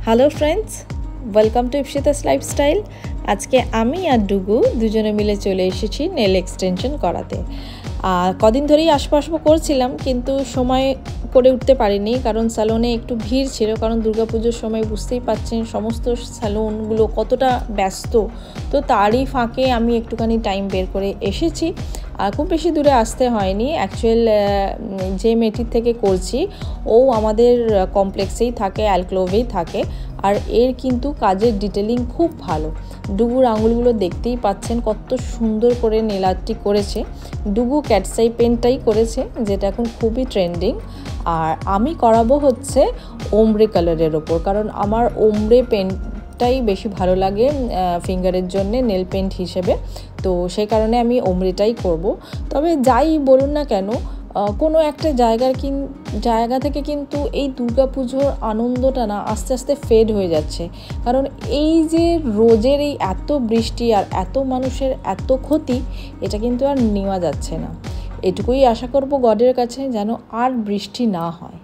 Hello friends, welcome to Ipsita's lifestyle. আজকে আমি আর ডুগু দুজনে মিলে চলে এসেছি নেল এক্সটেনশন করাতে। কদিন ধরেই আসবো করছিলাম, কিন্তু সময় করে উঠতে পারিনি, কারণ স্যালনে একটু ভিড় ছিল। কারণ দুর্গাপুজোর সময় বুঝতেই পাচ্ছেন সমস্ত স্যালনগুলো কতটা ব্যস্ত। তো তারই ফাঁকে আমি একটুখানি টাইম বের করে এসেছি। আর খুব বেশি দূরে আসতে হয়নি। অ্যাকচুয়াল যে মেয়েটির থেকে করছি ও আমাদের কমপ্লেক্সেই থাকে, অ্যালক্লোভেই থাকে। আর এর কিন্তু কাজের ডিটেলিং খুব ভালো। ডুগুর আঙুলগুলো দেখতেই পাচ্ছেন কত সুন্দর করে নেল আর্টটি করেছে। ডুগু ক্যাটসাই পেনটাই করেছে, যেটা এখন খুবই ট্রেন্ডিং। আর আমি করাবো হচ্ছে ওমব্রে কালারের ওপর, কারণ আমার ওমব্রে পেনটাই বেশি ভালো লাগে ফিঙ্গারের জন্যে নেল পেন্ট হিসেবে। তো সেই কারণে আমি ওমব্রেটাই করব। তবে যাই বলুন না কেন, কোনো একটা জায়গা থেকে কিন্তু এই দুর্গাপুজোর আনন্দটা না আস্তে আস্তে ফেড হয়ে যাচ্ছে। কারণ এই যে রোজের এই এত বৃষ্টি আর এত মানুষের এত ক্ষতি, এটা কিন্তু আর নেওয়া যাচ্ছে না। এটুকুই আশা করব গডের কাছে, যেন আর বৃষ্টি না হয়।